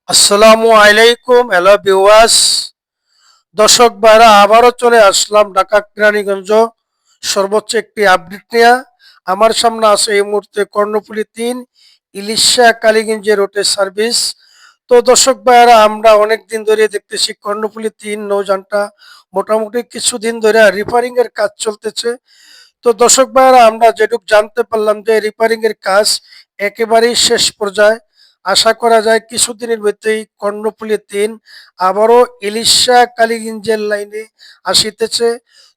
আসসালামু আলাইকুম, hello viewers. দর্শক ভাইরা, আবারও চলে আসলাম ঢাকা কেরানীগঞ্জ সর্বোচ্চ একটি আপডেট নিয়ে। আমার সামনে আছে এই মুহূর্তে কর্ণফুলী 3 ইলিশা কালীগঞ্জের রুটের সার্ভিস। তো দর্শক ভাইরা, আমরা অনেক দিন ধরে দেখতেছি কর্ণফুলী 3 নৌযানটা মোটামুটি কিছুদিন ধরে রিপেয়ারিং এর কাজ চলতেছে। তো দর্শক ভাইরা, আমরা যেটুকু জানতে পারলাম যে রিপেয়ারিং এর কাজ একেবারেই শেষ পর্যায়ে। আশা করা যায় কিছুদিনের মধ্যেই কর্ণফুলী 3 আবারও ইলিশা কালীগঞ্জের লাইনে আসিতেছে।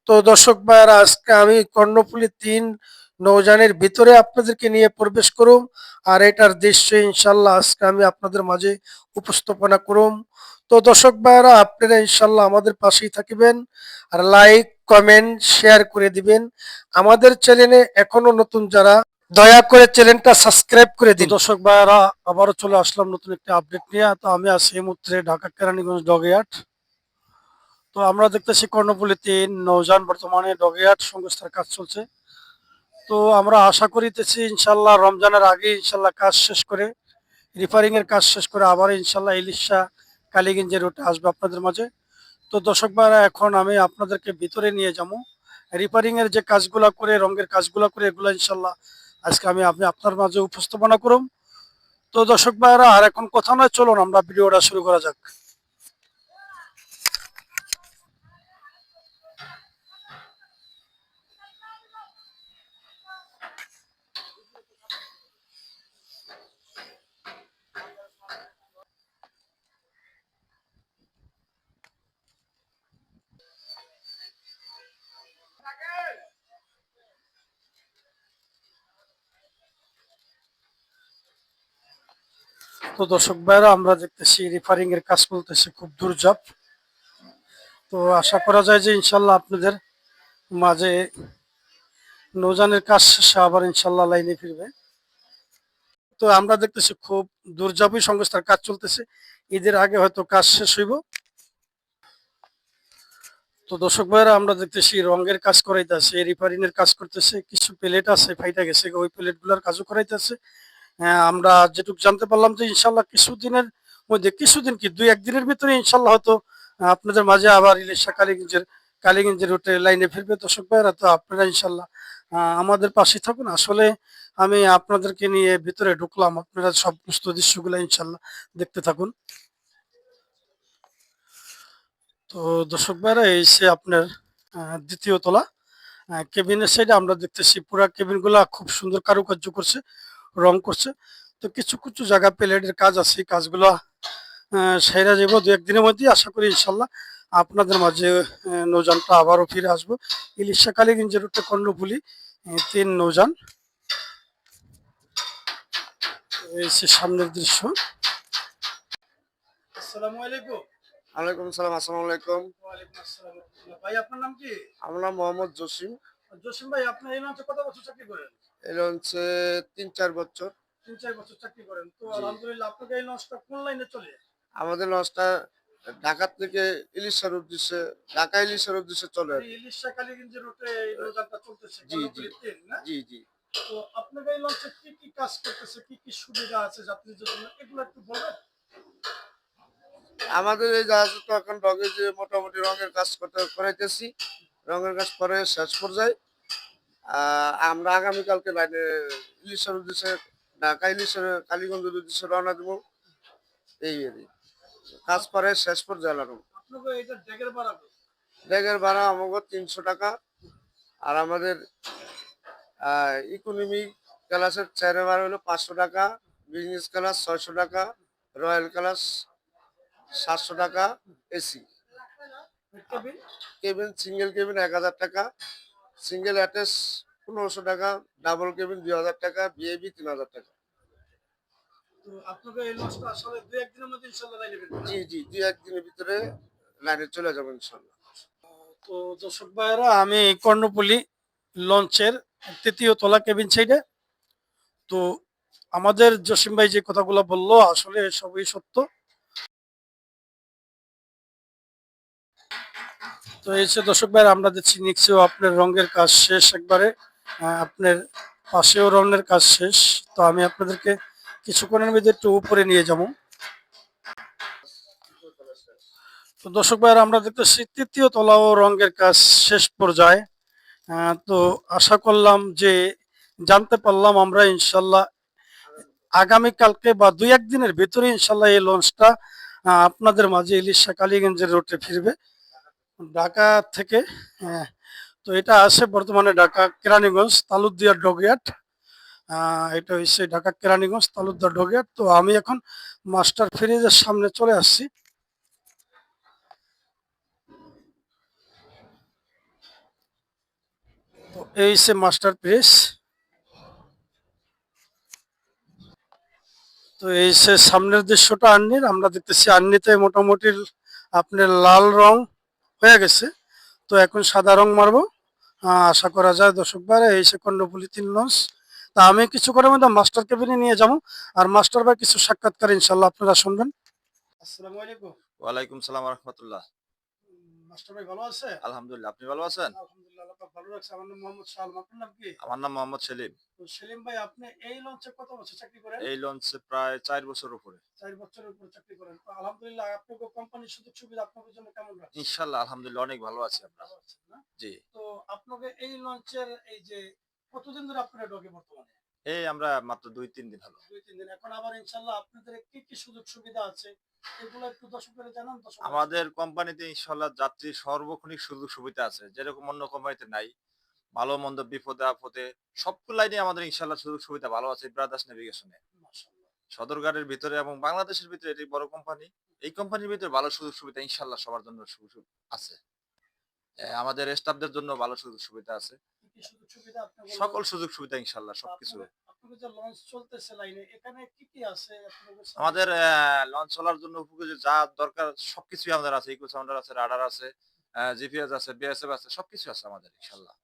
তো দর্শক ভাইরা, আজকে আমি কর্ণফুলী 3 নৌযানের ভিতরে আপনাদেরকে নিয়ে প্রবেশ করুম, আর এটার দৃশ্য ইনশাল্লাহ আজকে আমি আপনাদের মাঝে উপস্থাপনা করুম। তো দর্শক ভাইরা, আপনারা ইনশাল্লাহ আমাদের পাশেই থাকিবেন, আর লাইক কমেন্ট শেয়ার করে দিবেন। আমাদের চ্যানেলে এখনো নতুন যারা, দয়া করে চ্যানেলটা সাবস্ক্রাইব করে দিন। দর্শক ভাইরা, আবারও চলে আসলাম নতুন একটা আপডেট নিয়ে। তো আমি আছি এই মুহূর্তে ঢাকা কেরানীগঞ্জ ডকইয়ার্ড। তো আমরা দেখতেছি কর্ণফুলী 3 নৌযান বর্তমানে ডকইয়ার্ড সংস্থার কাজ চলছে। তো আমরা আশা করিতেছি ইনশাল্লাহ রমজানের আগে ইনশাল্লাহ কাজ শেষ করে, রিপেয়ারিং এর কাজ শেষ করে আবার ইনশাল্লাহ ইলিশা কালীগঞ্জের রুটে আসবে আপনাদের মাঝে। তো দর্শক ভাইরা, এখন আমি আপনাদেরকে ভিতরে নিয়ে যাবো। রিপেয়ারিং এর যে কাজগুলা করে, রঙের কাজগুলা করে, এগুলা ইনশাল্লাহ আজকে আমি আপনার মাঝে উপস্থাপনা করুম। তো দর্শক ভাইরা, আর এখন কথা নয়, চলুন আমরা ভিডিওটা শুরু করা যাক। তো দর্শক ভাইরা, আমরা দেখতেছি রিপেয়ারিং এর কাজ চলতেছে খুব দূরজাপ। তো আশা করা যায় যে ইনশাল্লাহ আপনাদের মাঝে নৌযানের কাজ শেষে আবার ইনশাল্লাহ লাইনে ফিরবে। তো আমরা দেখতেছি খুব দূরজাপই সংস্থার কাজ চলতেছে, ঈদের আগে হয়তো কাজ শেষ হইব। তো দর্শক ভাইরা, আমরা দেখতেছি রঙের কাজ করাইতেছে, রিপেয়ারিং এর কাজ করতেছে, কিছু প্লেট আছে ফাইটা গেছে, ওই প্লেট গুলার কাজও করাইতেছে। হ্যাঁ, আমরা যেটুকু জানতে পারলাম যে ইনশাল্লাহ কিছুদিনের মধ্যে, কিছুদিন কি 2-1 দিনের ভিতরে ইনশাল্লাহ হয়তো আপনাদের মাঝে আবার ইলিশা কালীগঞ্জের রুটে লাইনে ফিরবে। দর্শক ভাইরা, তো আপনারা ইনশাল্লাহ আমাদের পাশে থাকুন। আসলে আমি আপনাদেরকে নিয়ে ভিতরে ঢুকলাম, আপনারা সমস্ত দৃশ্যগুলো ইনশাল্লাহ দেখতে থাকুন। তো দর্শক ভাইরা, এই সে আপনার দ্বিতীয় তলা কেবিনের সাইডে আমরা দেখতেছি পুরা কেবিন গুলা খুব সুন্দর কারুকার্য করছে, রং করছে। তো কিছু কিছু জায়গা প্লেটের কাজ আছে, এই কাজগুলো সেরা যাবো 2-1 দিনের মধ্যে। আশা করি ইনশাল্লাহ আপনাদের মাঝে নৌযানটা আবারও ফিরে আসবো। ইলিশা কালীগঞ্জের রুটে কর্ণফুলী 3 নৌযান। এই সে সামনের দৃশ্য। আসসালামু আলাইকুম। ওয়ালাইকুম সালাম। আসসালামু আলাইকুম। ওয়ালাইকুম আসসালাম। ভাই, আপনার নাম কি? আমার নাম মোহাম্মদ জসিম। জসিম ভাই, আপনি এই লঞ্চে কত বছর চাকরি করেন? এটা হচ্ছে 3-4 বছর। 3-4 বছর চাকরি করেন। তো জি। আলহামদুলিল্লাহ, আপনাকে এই লঞ্চটা কোন লাইনে চলে? আমাদের লঞ্চটা ঢাকা থেকে ইলিশার উদ্দেশ্যে, ঢাকা ইলিশার উদ্দেশ্যে চলে আর এই কি। ইলিশা কালীগঞ্জের রুটে এই নৌযানটা চলতেছে, জি জি কর্ণফুলী 3 না? জি জি। তো আপনাকে এই লঞ্চে কি কি কাজ করতেছে, কি কি সুবিধা আছে যাত্রীদের জন্য, এগুলো একটু বলবেন? আমাদের এই জাহাজে তো এখন রঙের যে মোটামুটি রঙের কাজ করাইতেছি। রঙের কাজ করে শেষ পর্যায়ে আমরা আগামীকালকে লাইনে ইলিশার উদ্দেশ্যে, ঢাকা ইলিশার কালীগঞ্জের উদ্দেশ্যে রওনা দেবো। এই আর কি। কাজ করে শেষ পর্যায়ে লাগাবো। আপনাকে এটা ডেকের ভাড়া কত? ব্যাগের ভাড়া আমাকে 300 টাকা। আর আমাদের ইকোনমি ক্লাসের চেয়ারের ভাড়া হলো 500 টাকা, বিজনেস ক্লাস 600 টাকা, রয়্যাল ক্লাস 700 টাকা, AC cabin? Cabin, single cabin 1000 টাকা, সিঙ্গেল অ্যাটাচ 1500 টাকা, ডাবল কেবিন 2000 টাকা, ভিআইপি 3000 টাকা। তো আপনাকে এই লঞ্চটা আসলে 2-1 দিনের মধ্যে ইনশাল্লাহ লাইনে ফিরবে না? জি জি, 2-1 দিনের ভিতরে লাইনে চলে যাবো ইনশাল্লাহ। তো দর্শক ভাইয়েরা, আমি কর্ণফুলী লঞ্চের 3য় তলা কেবিন সাইডে। তো আমাদের জসিম ভাই যে কথাগুলো বললো আসলে সবই সত্য। তো এই যে দর্শক ভাই, আমরা দেখছি নিচেও আপনার রঙের কাজ শেষ একবারে, আপনার পাশেও রঙের কাজ শেষ। তো আমি আপনাদেরকে কিছুক্ষণের মধ্যে একটু উপরে নিয়ে যাবো। তো দর্শক ভাইয়েরা আমরা দেখতেছি তৃতীয় তলা ও রঙের কাজ শেষ পর্যায়ে। তো আশা করলাম যে জানতে পারলাম আমরা ইনশাল্লাহ আগামীকালকে বা দুই একদিনের ভিতরে ইনশাল্লাহ এই লঞ্চটা আপনাদের মাঝে ইলিশা কালীগঞ্জের রুটে ফিরবে ঢাকা থেকে। আহ, তো এটা আছে বর্তমানে ঢাকা কেরানীগঞ্জ তালুকদিয়া ডকইয়ার্ড। এটা হচ্ছে ঢাকা কেরানীগঞ্জ তালুকদার ডকইয়ার্ড। তো আমি এখন মাস্টার ফ্রিজের সামনে চলে আসছি। তো এই হচ্ছে মাস্টার ফ্রিজ। তো এই হচ্ছে সামনের দৃশ্যটা আন্নির। আমরা দেখতেছি আন্নিতে মোটামুটি আপনার লাল রং হয়ে গেছে। তো এখন সাদা রং মারবো। আশা করা যায় দর্শক ভাইরা এই হচ্ছে কর্ণফুলী 3 লঞ্চ। তা আমি কিছু করার মধ্যে মাস্টার কেবিনে নিয়ে যাবো। আর মাস্টার ভাই কিছু সাক্ষাৎকার ইনশাল্লাহ আপনারা শুনবেন। আসসালামু আলাইকুম। ওয়ালাইকুম সালাম রহমতুল্লাহ। মাস্টার ভাই ভালো আছে? আলহামদুলিল্লাহ, আপনি ভালো আছেন? আলহামদুলিল্লাহ, আল্লাহ পাক ভালো রাখছে। আমার নাম মোহাম্মদ শালম। আপনার নাম কি? আমার নাম মোহাম্মদ সেলিম। তো সেলিম ভাই, আপনি এই লঞ্চে কত বছর চাকরি করেন? এই লঞ্চে প্রায় ৪ বছর উপরে। 4 বছরের উপর চাকরি করেন। তো আলহামদুলিল্লাহ, আপনাকে কোম্পানির সুযোগ সুবিধা আপনাদের জন্য কেমন রাখছে? ইনশাআল্লাহ আলহামদুলিল্লাহ অনেক ভালো আছি আমরা। ভালো আছেন না? জি। তো আপনাকে এই লঞ্চের এই যে কতদিন ধরে আপনারা ডগে বর্তমানে? এই আমরা মাত্র ২-৩ দিন হলো। 2-3 দিন। এখন আবার ইনশাআল্লাহ আপনাদের কি কি সুযোগ সুবিধা আছে এগুলো একটু দর্শকদের জানান। আমাদের কোম্পানিতে ইনশাআল্লাহ যাত্রীর সর্বক্ষণিক সুযোগ সুবিধা আছে। যেরকম অন্য কোম্পানিতে নাই। ভালো মন্দ বিপদে আপদে সব লাইনে আমাদের ইনশাআল্লাহ সুযোগ সুবিধা ভালো আছে ব্রাদার্স নেভিগেশনে। মাশাআল্লাহ। সদরঘাটের ভিতরে এবং বাংলাদেশের ভিতরে এটি বড় কোম্পানি। এই কোম্পানির ভিতরে ভালো সুযোগ সুবিধা ইনশাআল্লাহ সবার জন্য সুযোগ আছে। আমাদের স্টাফদের জন্য ভালো সুযোগ সুবিধা আছে। কি কি সুযোগ সুবিধা আপনাদের? সকল সুযোগ সুবিধা ইনশাআল্লাহ সবকিছু। আপনাদের যে লঞ্চ চলতেছে লাইনে, এখানে কি কি আছে আপনাদের? আমাদের লঞ্চ চলার জন্য উপযোগী যা দরকার সবকিছুই আমাদের আছে। ইকো সাউন্ডার আছে, রাডার আছে, জিপিএস আছে, বিএসএফ আছে, সবকিছু আছে আমাদের ইনশাআল্লাহ।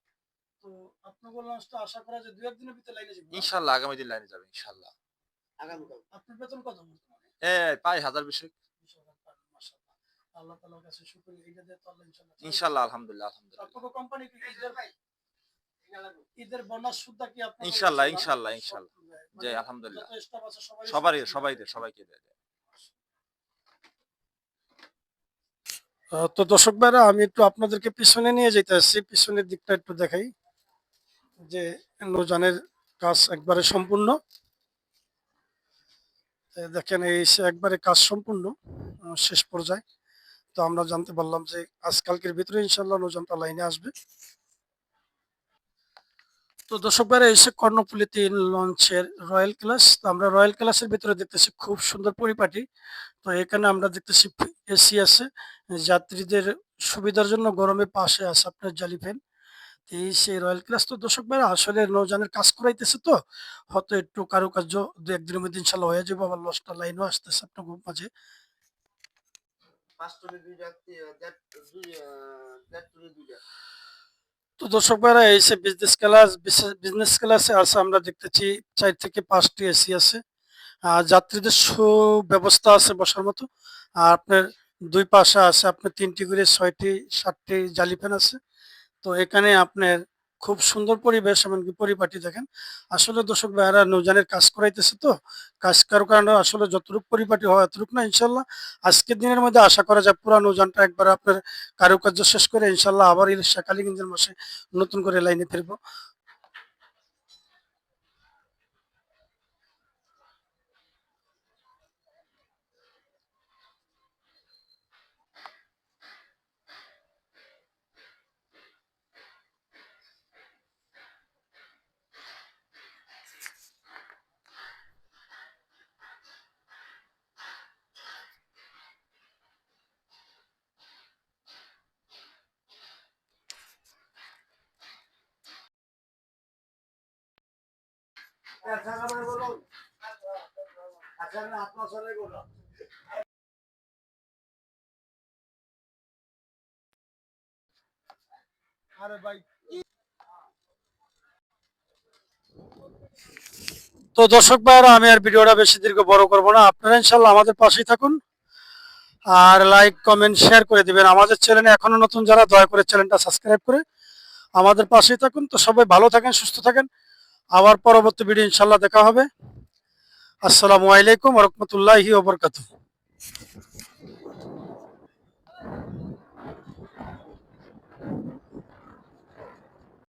তো আপনাদের লঞ্চটা আশা করা যায় 2-1 দিনের ভিতরে লাইনে যাবে না? ইনশাআল্লাহ আগামী দিন লাইনে যাবে ইনশাআল্লাহ। আগামীকাল। আপনার বেতন কত বর্তমানে? পাই ১০০০-২০০। 20,000 টাকা, মাশাআল্লাহ। আল্লাহ তাআলার কাছে শুকরিয়া। এটা দিয়ে তো আল্লাহ ইনশাআল্লাহ চালাতে ইনশাআল্লাহ পারবে। আলহামদুলিল্লাহ, আলহামদুলিল্লাহ। আপনাদের কোম্পানি কি ঈদের বোনাস সুদ্ধা কি আপনাদের? ইনশাআল্লাহ, ইনশাআল্লাহ, ইনশাআল্লাহ। জি মানে আলহামদুলিল্লাহ। যত স্টাফ আছে সবাইকে দেয়। তো দর্শক ভাইরা, আমি একটু আপনাদেরকে পিছনে নিয়ে যেতে আসছি। পিছনের দিকটা একটু দেখাই যে নৌযানের কাজ একবারে সম্পূর্ণ। দেখেন এই সে একবারে কাজ সম্পূর্ণ শেষ পর্যায়ে। তো আমরা জানতে পারলাম যে আজকালকের ভিতরে ইনশাল্লাহ নৌযানটা লাইনে আসবে। তো দর্শক ভাইরা, এসে কর্ণফুলী 3 লঞ্চের রয়্যাল ক্লাস। তো আমরা রয়্যাল ক্লাসের ভিতরে দেখতেছি খুব সুন্দর পরিপাটি। তো এখানে আমরা দেখতেছি এসি আছে যাত্রীদের সুবিধার জন্য। গরমে পাশে আছে আপনার জালি ফ্যান। এই সেই রয়্যাল ক্লাস। তো দর্শক ভাইরা, আসলে নৌযানের কাজ করাইতেছে তো হয়তো একটু কারুকার্য 2-1 দিনের মধ্যে ইনশাল্লাহ হয়ে যাবে। আবার লঞ্চটা লাইনও আসতেছে আপনার মাঝে। ৫ টনে ২ যাত্রী, ১.৫ টনে ২ টা। তো দর্শক ভাইরা, এই সে বিজনেস ক্লাসে আছে আমরা দেখতেছি 4 থেকে 5টি এসি আছে। যাত্রীদের সুব্যবস্থা আছে বসার মতো। আর আপনার দুই পাশে আছে আপনার 3টি করে 6টি 7টি জালি ফ্যান আছে। তো এখানে আপনার খুব সুন্দর পরিবেশ, এমনকি পরিপাটি দেখেন। আসলে দর্শক ভাইরা নৌযানের কাজ করাইতেছে তো কাজ করার কারণে আসলে যতটুকু পরিপাটি হয় এতটুকু না। ইনশাল্লাহ আজকের দিনের মধ্যে আশা করা যায় পুরা নৌযানটা একবার আপনার কারুকার্য শেষ করে ইনশাল্লাহ আবার ইলিশা কালীগঞ্জের মাসে নতুন করে লাইনে ফিরবো। আরে ভাই, তো দর্শক ভাইরা, আমি আর ভিডিওটা বেশি দীর্ঘ বড় করব না। আপনারা ইনশাল্লাহ আমাদের পাশেই থাকুন আর লাইক কমেন্ট শেয়ার করে দিবেন। আমাদের চ্যানেলে এখনো নতুন যারা, দয়া করে চ্যানেলটা সাবস্ক্রাইব করে আমাদের পাশেই থাকুন। তো সবাই ভালো থাকেন, সুস্থ থাকেন। আবার পরবর্তী ভিডিও ইনশাল্লাহ দেখা হবে। আসসালামু আলাইকুম ওয়া রাহমাতুল্লাহি ওয়া বারাকাতুহু।